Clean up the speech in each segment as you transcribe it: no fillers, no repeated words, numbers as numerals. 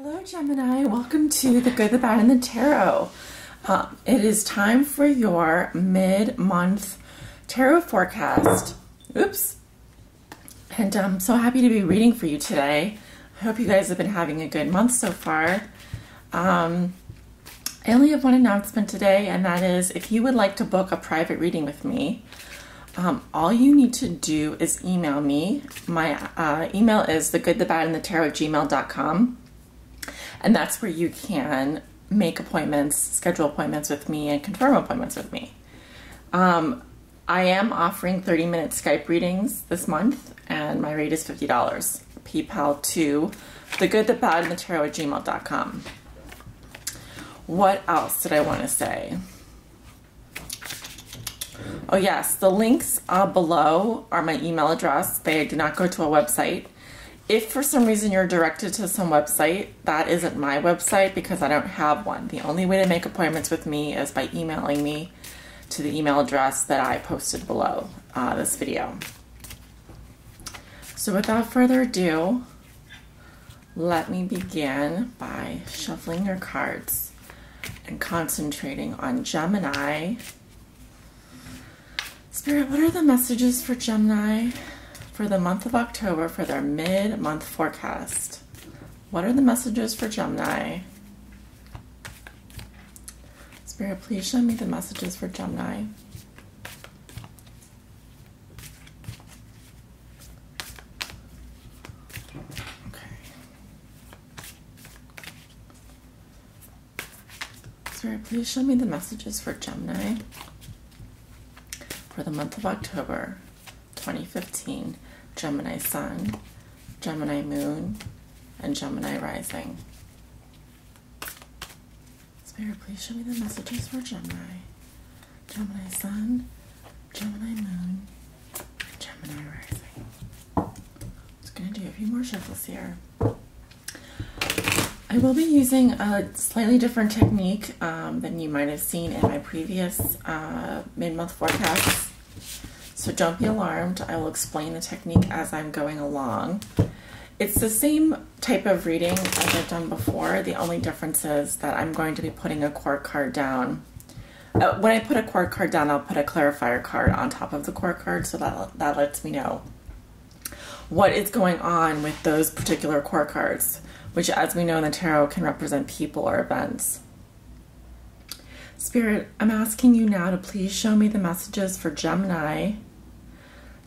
Hello Gemini, welcome to The Good, the Bad, and the Tarot. It is time for your mid-month tarot forecast. Oops. And I'm so happy to be reading for you today. I hope you guys have been having a good month so far. I only have one announcement today, and that is if you would like to book a private reading with me, all you need to do is email me. My email is thegoodthebadandthetarot@gmail.com. And that's where you can make appointments, schedule appointments with me, and confirm appointments with me. I am offering 30-minute Skype readings this month, and my rate is $50. PayPal to thegoodthebadandthetarot@gmail.com. What else did I want to say? Oh yes, the links below are my email address. They do not go to a website. If for some reason you're directed to some website, that isn't my website because I don't have one. The only way to make appointments with me is by emailing me to the email address that I posted below this video. So without further ado, let me begin by shuffling your cards and concentrating on Gemini. Spirit, what are the messages for Gemini for the month of October for their mid-month forecast? What are the messages for Gemini? Spirit, please show me the messages for Gemini. Okay. Spirit, please show me the messages for Gemini for the month of October 2015. Gemini Sun, Gemini Moon, and Gemini Rising. Spirit, please show me the messages for Gemini. Gemini Sun, Gemini Moon, Gemini Rising. Just going to do a few more shuffles here. I will be using a slightly different technique than you might have seen in my previous mid-month forecasts. So don't be alarmed. I will explain the technique as I'm going along. It's the same type of reading as I've done before. The only difference is that I'm going to be putting a court card down. When I put a court card down, I'll put a clarifier card on top of the court card, so that lets me know what is going on with those particular court cards, which, as we know in the tarot, can represent people or events. Spirit, I'm asking you now to please show me the messages for Gemini,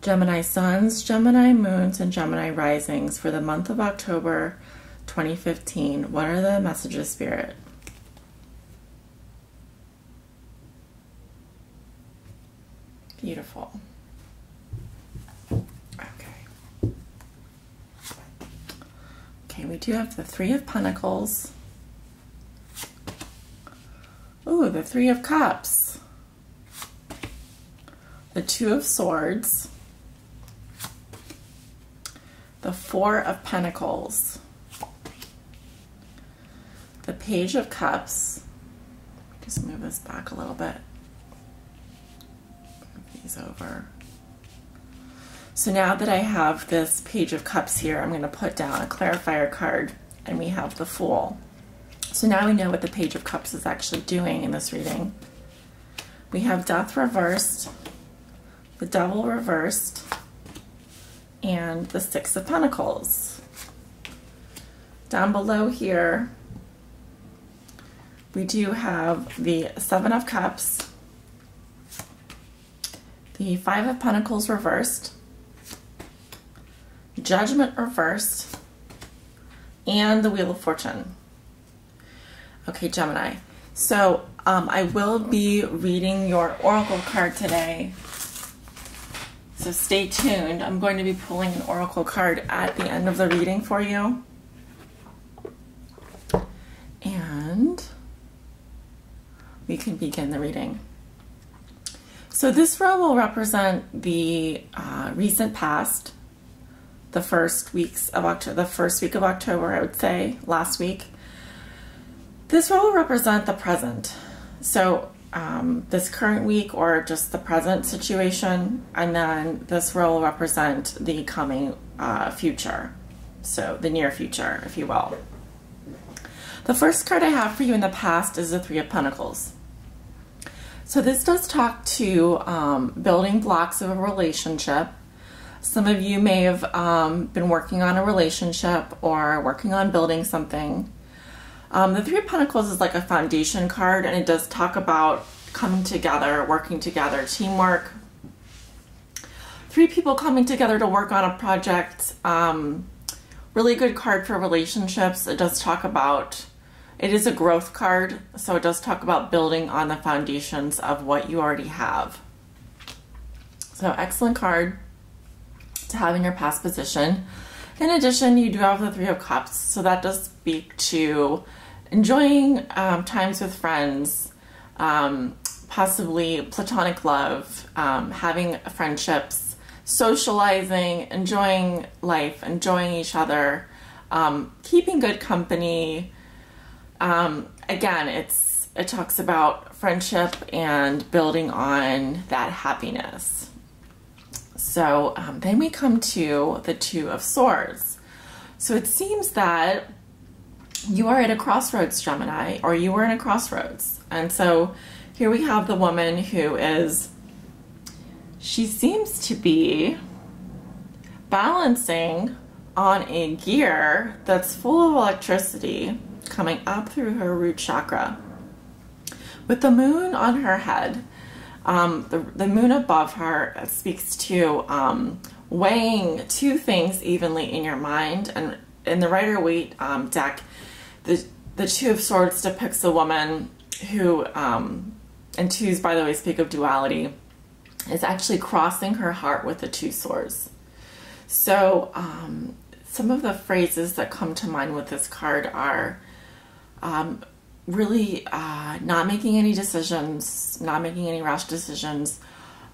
Gemini Suns, Gemini Moons, and Gemini Risings for the month of October 2015. What are the messages, Spirit? Beautiful. Okay. Okay, we do have the Three of Pentacles. Ooh, the Three of Cups. The Two of Swords. The Four of Pentacles. The Page of Cups. Just move this back a little bit. Move these over. So now that I have this Page of Cups here, I'm going to put down a clarifier card, and we have the Fool. So now we know what the Page of Cups is actually doing in this reading. We have Death reversed, the Devil reversed, and the Six of Pentacles. Down below here, we do have the Seven of Cups, the Five of Pentacles reversed, Judgment reversed, and the Wheel of Fortune. Okay, Gemini. So I will be reading your oracle card today. So stay tuned. I'm going to be pulling an oracle card at the end of the reading for you. And we can begin the reading. So this row will represent the recent past, the first week of October, I would say, last week. This row will represent the present. So this current week or just the present situation, and then this row will represent the coming future, so the near future, if you will. The first card I have for you in the past is the Three of Pentacles. So this does talk to building blocks of a relationship. Some of you may have been working on a relationship or working on building something. The Three of Pentacles is like a foundation card, and it does talk about coming together, working together, teamwork. Three people coming together to work on a project. Really good card for relationships. It does talk about, it is a growth card, so it does talk about building on the foundations of what you already have. So excellent card to have in your past position. In addition, you do have the Three of Cups, so that does speak to enjoying times with friends, possibly platonic love, having friendships, socializing, enjoying life, enjoying each other, keeping good company. Again, it talks about friendship and building on that happiness. So then we come to the Two of Swords. So it seems that you are at a crossroads, Gemini, or you were in a crossroads. And so here we have the woman who is, she seems to be balancing on a gear that's full of electricity coming up through her root chakra. With the moon on her head, the moon above her speaks to weighing two things evenly in your mind. And in the Rider-Waite deck, the Two of Swords depicts a woman who, and twos, by the way, speak of duality, is actually crossing her heart with the Two Swords. So some of the phrases that come to mind with this card are really not making any decisions, not making any rash decisions,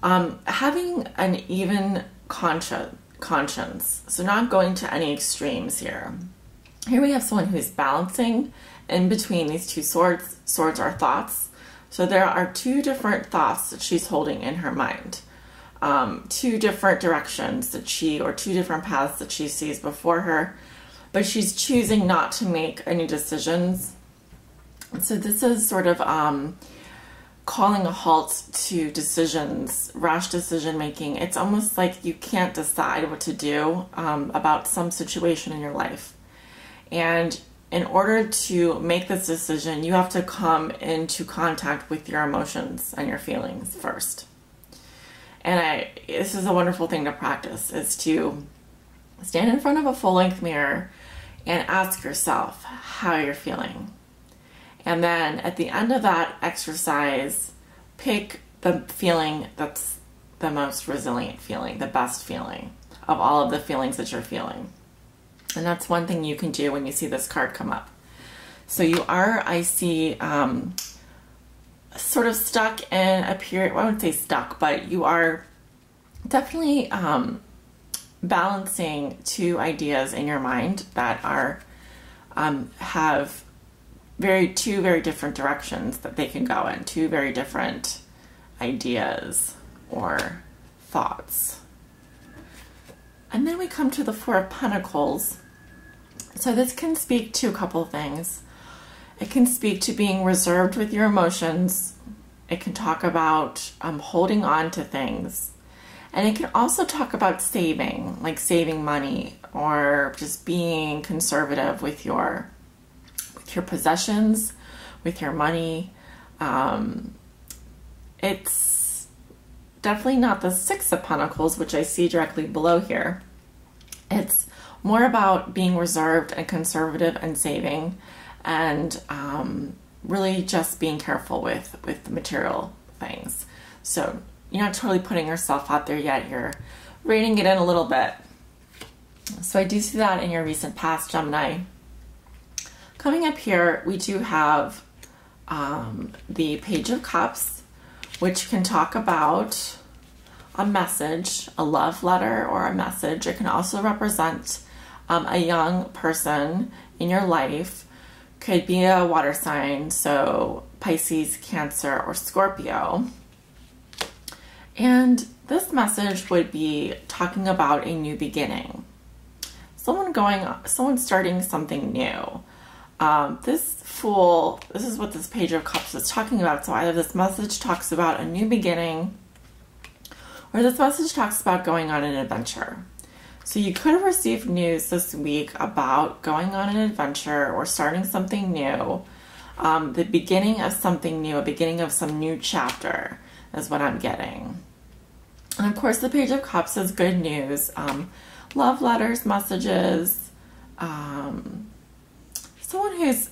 having an even conscience, so not going to any extremes here. Here we have someone who's balancing in between these two swords. Swords are thoughts. So there are two different thoughts that she's holding in her mind. Two different directions that or two different paths that she sees before her, but she's choosing not to make any decisions. So this is sort of calling a halt to decisions, rash decision making. It's almost like you can't decide what to do about some situation in your life. And in order to make this decision, you have to come into contact with your emotions and your feelings first. And this is a wonderful thing to practice, is to stand in front of a full-length mirror and ask yourself how you're feeling. And then at the end of that exercise, pick the feeling that's the most resilient feeling, the best feeling of all of the feelings that you're feeling. And that's one thing you can do when you see this card come up. So you are, I see, sort of stuck in a period, well, I wouldn't say stuck, but you are definitely balancing two ideas in your mind that are, have two very different directions that they can go in, two very different ideas or thoughts. And then we come to the Four of Pentacles. So this can speak to a couple of things. It can speak to being reserved with your emotions. It can talk about holding on to things. And it can also talk about saving, like saving money or just being conservative with your possessions, with your money. It's definitely not the Six of Pentacles, which I see directly below here. It's more about being reserved and conservative and saving, and really just being careful with the material things. So you're not totally putting yourself out there yet. You're reining it in a little bit. So I do see that in your recent past, Gemini. Coming up here, we do have the Page of Cups, which can talk about a message, a love letter or a message. It can also represent a young person in your life. Could be a water sign, so Pisces, Cancer, or Scorpio. And this message would be talking about a new beginning. Someone starting something new. This Fool, this is what this Page of Cups is talking about. So either this message talks about a new beginning, or this message talks about going on an adventure. So you could have received news this week about going on an adventure or starting something new. The beginning of something new, a beginning of some new chapter is what I'm getting. And of course, the Page of Cups is good news. Love letters, messages. Someone who's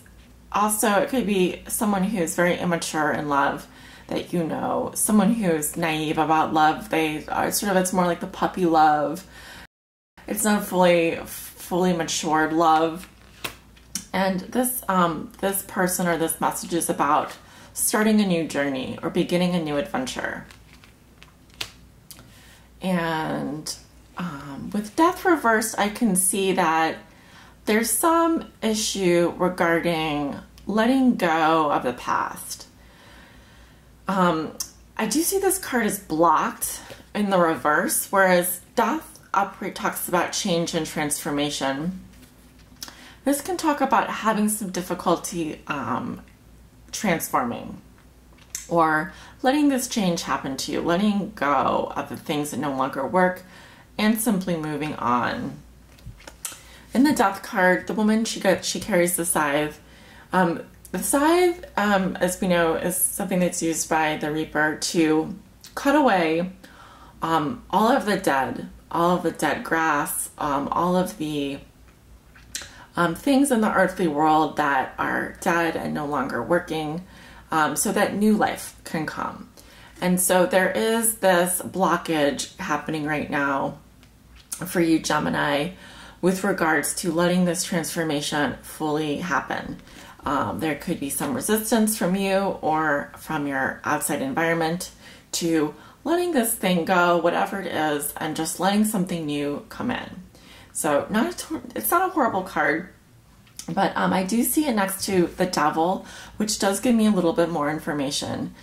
also, it could be someone who's very immature in love that you know. Someone who's naive about love. They are it's more like the puppy love. It's not fully matured love. And this this person or this message is about starting a new journey or beginning a new adventure. And with Death reversed, I can see that there's some issue regarding letting go of the past. I do see this card is blocked in the reverse, whereas Death upright talks about change and transformation. This can talk about having some difficulty transforming or letting this change happen to you, letting go of the things that no longer work and simply moving on. In the Death card, the woman, she carries the scythe. The scythe, as we know, is something that's used by the Reaper to cut away all of the dead grass, all of the things in the earthly world that are dead and no longer working, so that new life can come. And so there is this blockage happening right now for you, Gemini, with regards to letting this transformation fully happen. There could be some resistance from you or from your outside environment to letting this thing go, whatever it is, and just letting something new come in. So it's not a horrible card, but I do see it next to the Devil, which does give me a little bit more information.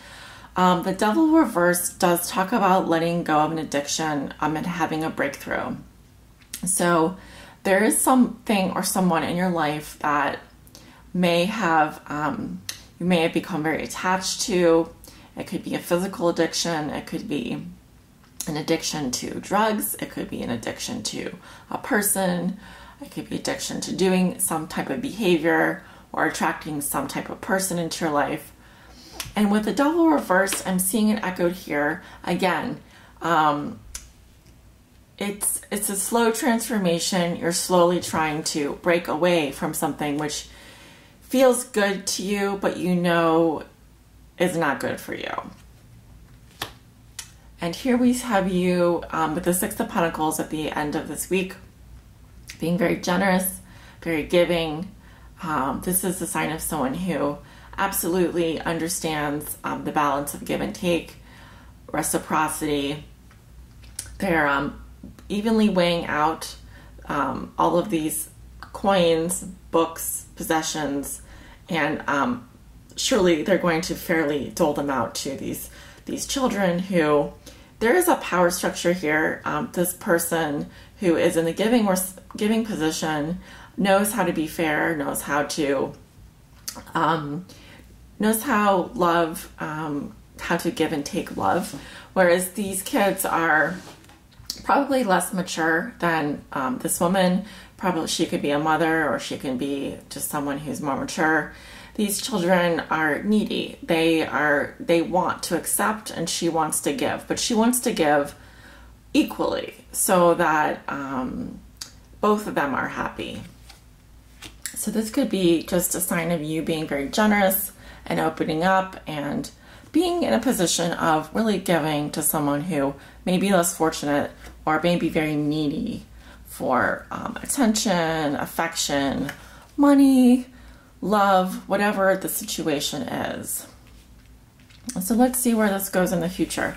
The Devil reverse does talk about letting go of an addiction and having a breakthrough. So there is something or someone in your life that may have, you may have become very attached to. It could be a physical addiction. It could be an addiction to drugs. It could be an addiction to a person. It could be addiction to doing some type of behavior or attracting some type of person into your life. And with the Devil reversed, I'm seeing it echoed here again. It's a slow transformation. You're slowly trying to break away from something which feels good to you, but you know is not good for you. And here we have you with the Six of Pentacles at the end of this week, being very generous, very giving. This is a sign of someone who absolutely understands the balance of give and take, reciprocity. They're evenly weighing out all of these coins, books, possessions, and surely they're going to fairly dole them out to these children who, there is a power structure here. This person who is in the giving position knows how to be fair, knows how to love, how to give and take love, whereas these kids are probably less mature than this woman. Probably she could be a mother, or she can be just someone who's more mature. These children are needy. They want to accept, and she wants to give, but she wants to give equally so that both of them are happy. So this could be just a sign of you being very generous and opening up and being in a position of really giving to someone who may be less fortunate or may be very needy for attention, affection, money, love, whatever the situation is. So let's see where this goes in the future.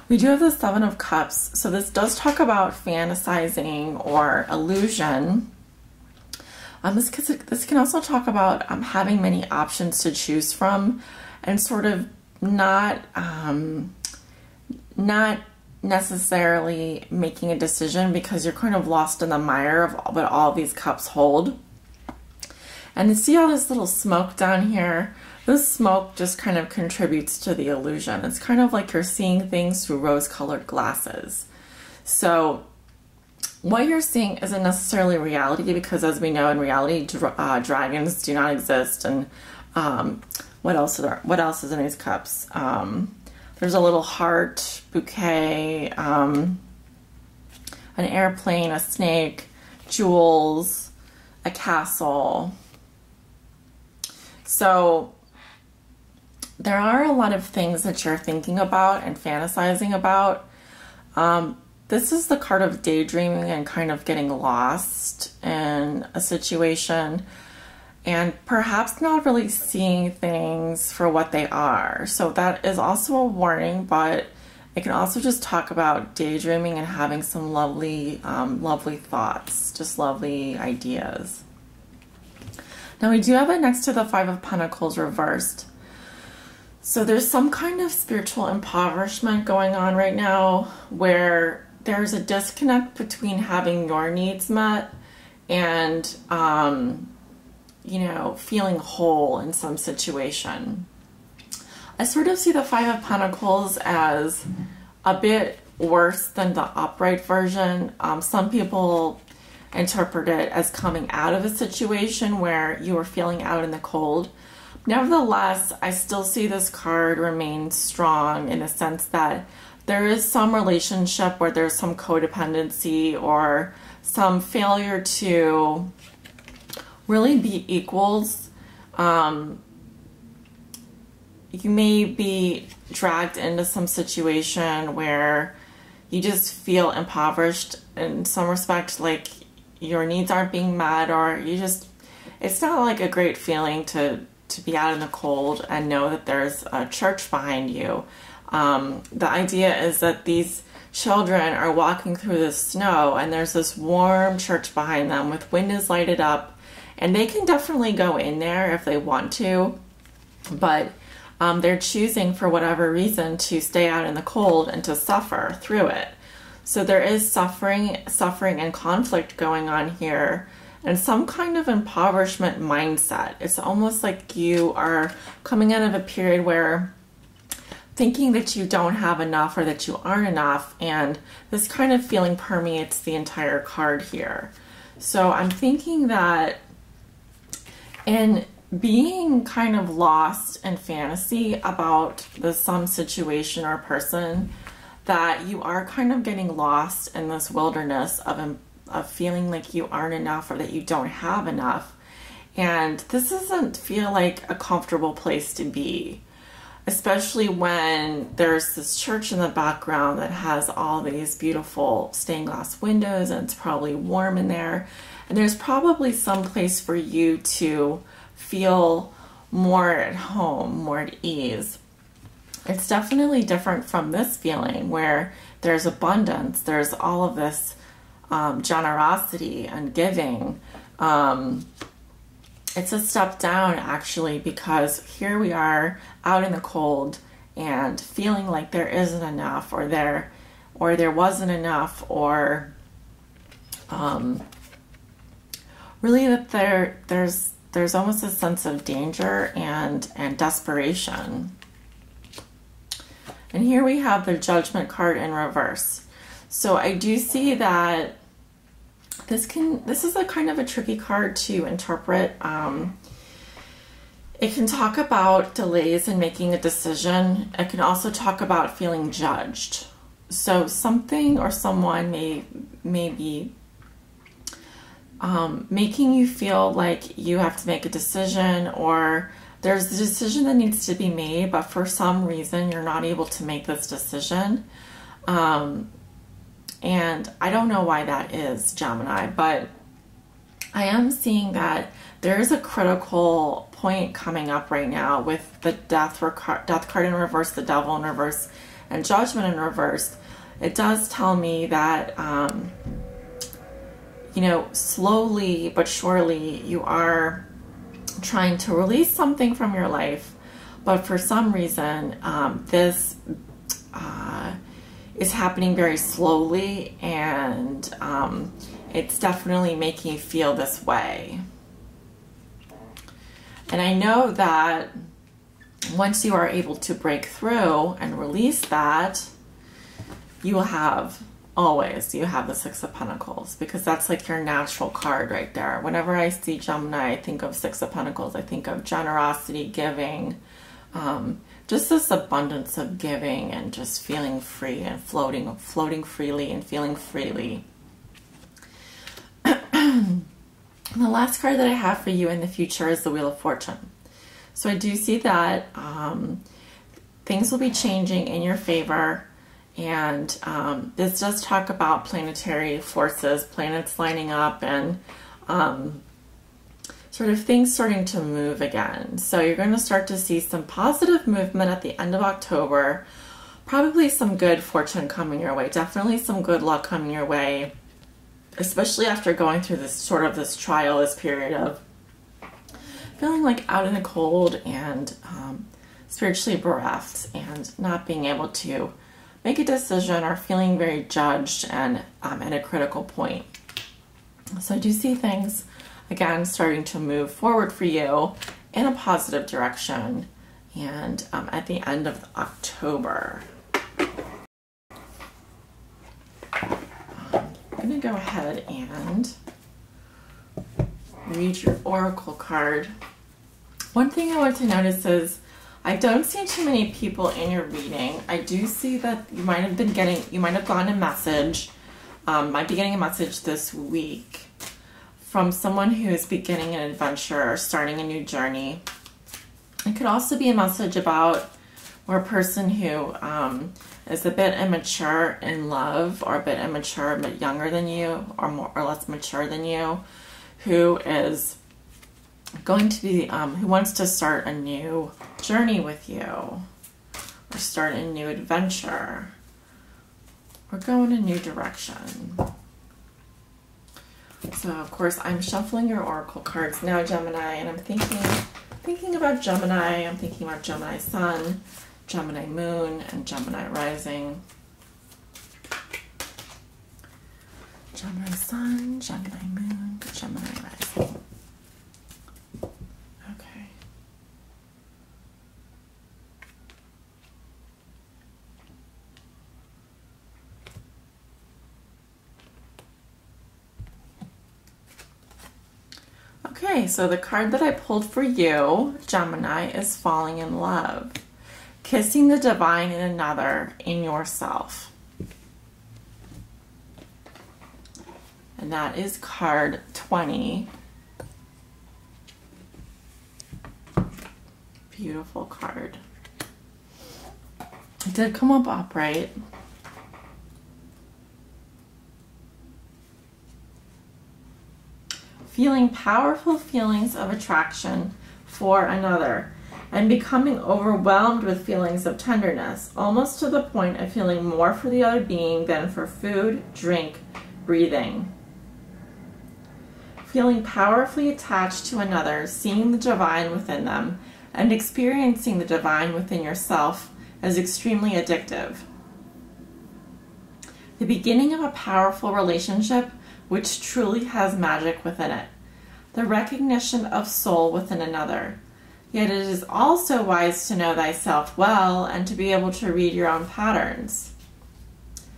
We do have the Seven of Cups. So this does talk about fantasizing or illusion. This can also talk about having many options to choose from and sort of not necessarily making a decision because you're kind of lost in the mire of what all these cups hold. And you see all this little smoke down here? This smoke just kind of contributes to the illusion. It's kind of like you're seeing things through rose-colored glasses. So what you're seeing isn't necessarily reality, because as we know in reality, dragons do not exist. And what else is in these cups? There's a little heart, bouquet, an airplane, a snake, jewels, a castle. So there are a lot of things that you're thinking about and fantasizing about. This is the card of daydreaming and kind of getting lost in a situation and perhaps not really seeing things for what they are. So that is also a warning, but it can also just talk about daydreaming and having some lovely, lovely thoughts, just lovely ideas. Now we do have it next to the Five of Pentacles reversed. So there's some kind of spiritual impoverishment going on right now where there's a disconnect between having your needs met and, you know, feeling whole in some situation. I sort of see the Five of Pentacles as a bit worse than the upright version. Some people interpret it as coming out of a situation where you were feeling out in the cold. Nevertheless, I still see this card remain strong in the sense that there is some relationship where there's some codependency or some failure to really be equals. You may be dragged into some situation where you just feel impoverished in some respect, like your needs aren't being met, or you just, it's not like a great feeling to be out in the cold and know that there's a church behind you. The idea is that these children are walking through the snow and there's this warm church behind them with windows lighted up, and they can definitely go in there if they want to, but they're choosing for whatever reason to stay out in the cold and to suffer through it. So there is suffering and conflict going on here, and some kind of impoverishment mindset. It's almost like you are coming out of a period where thinking that you don't have enough or that you aren't enough, and this kind of feeling permeates the entire card here. So I'm thinking that in being kind of lost in fantasy about some situation or person, that you are kind of getting lost in this wilderness of feeling like you aren't enough or that you don't have enough. And this doesn't feel like a comfortable place to be, especially when there's this church in the background that has all these beautiful stained glass windows and it's probably warm in there. And there's probably some place for you to feel more at home, more at ease. It's definitely different from this feeling where there's abundance, there's all of this generosity and giving. It's a step down actually, because here we are out in the cold and feeling like there isn't enough, or there wasn't enough, or really that there's almost a sense of danger and desperation. And here we have the Judgment card in reverse. So I do see that this is a kind of a tricky card to interpret. It can talk about delays in making a decision. It can also talk about feeling judged. So something or someone may be making you feel like you have to make a decision, or there's a decision that needs to be made, but for some reason you're not able to make this decision. And I don't know why that is, Gemini, but I am seeing that there is a critical point coming up right now with the Death card in reverse, the Devil in reverse, and Judgment in reverse. It does tell me that, you know, slowly but surely you are trying to release something from your life, but for some reason this is happening very slowly, and it's definitely making you feel this way. And I know that once you are able to break through and release that, you will have you have the Six of Pentacles, because that's like your natural card right there. Whenever I see Gemini, I think of Six of Pentacles. I think of generosity, giving, just this abundance of giving and just feeling free and floating freely and feeling freely. And the last card that I have for you in the future is the Wheel of Fortune. So I do see that things will be changing in your favor. And this does talk about planetary forces, planets lining up, and sort of things starting to move again. So you're going to start to see some positive movement at the end of October. Probably some good fortune coming your way. Definitely some good luck coming your way, especially after going through this sort of this trial, this period of feeling like out in the cold and spiritually bereft and not being able to make a decision or feeling very judged and at a critical point. So I do see things, again, starting to move forward for you in a positive direction, and at the end of October. I'm going to go ahead and read your Oracle card. One thing I want to notice is I don't see too many people in your reading. I do see that you might have gotten a message, might be getting a message this week from someone who is beginning an adventure or starting a new journey. It could also be a message about or a person who is a bit immature in love, or a bit immature, a bit younger than you, or more or less mature than you, who is going to be, who wants to start a new journey with you, or start a new adventure, or go in a new direction. So of course I'm shuffling your Oracle cards now, Gemini, and I'm thinking about Gemini. I'm thinking about Gemini Sun, Gemini Moon, and Gemini Rising. Gemini Sun, Gemini Moon, Gemini Rising. Okay. Okay, so the card that I pulled for you, Gemini, is Falling in Love. Kissing the divine in another, in yourself. And that is card 20. Beautiful card. It did come up upright. Feeling powerful feelings of attraction for another and becoming overwhelmed with feelings of tenderness, almost to the point of feeling more for the other being than for food, drink, breathing. Feeling powerfully attached to another, seeing the divine within them, and experiencing the divine within yourself is extremely addictive. The beginning of a powerful relationship which truly has magic within it. The recognition of soul within another. Yet it is also wise to know thyself well and to be able to read your own patterns.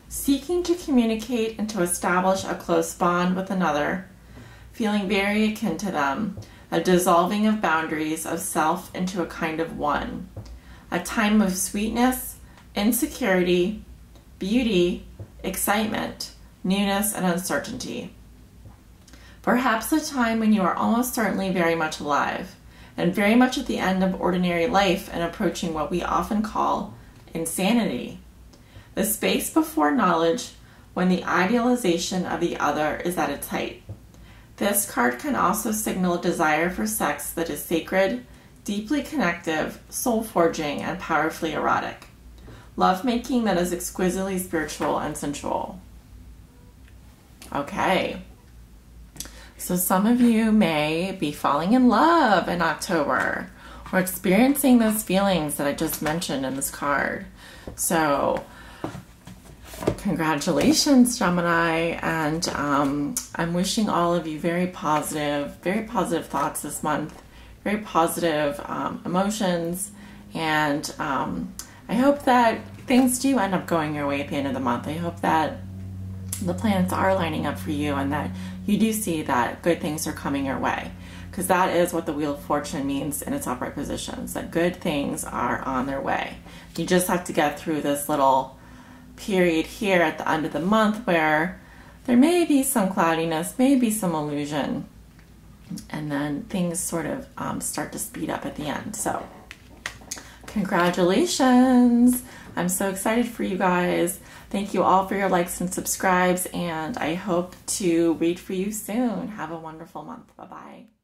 Seeking to communicate and to establish a close bond with another, feeling very akin to them, a dissolving of boundaries of self into a kind of one, a time of sweetness, insecurity, beauty, excitement, newness, and uncertainty. Perhaps a time when you are almost certainly very much alive, and very much at the end of ordinary life and approaching what we often call insanity. The space before knowledge, when the idealization of the other is at its height. This card can also signal a desire for sex that is sacred, deeply connective, soul-forging, and powerfully erotic. Lovemaking that is exquisitely spiritual and sensual. Okay. So some of you may be falling in love in October or experiencing those feelings that I just mentioned in this card. So congratulations, Gemini, and I'm wishing all of you very positive thoughts this month. very positive emotions, and I hope that things do end up going your way at the end of the month. I hope that the planets are lining up for you and that you do see that good things are coming your way, because that is what the Wheel of Fortune means in its upright positions, that good things are on their way. You just have to get through this little period here at the end of the month where there may be some cloudiness, maybe some illusion, and then things sort of start to speed up at the end. So congratulations. I'm so excited for you guys. Thank you all for your likes and subscribes, and I hope to read for you soon. Have a wonderful month. Bye-bye.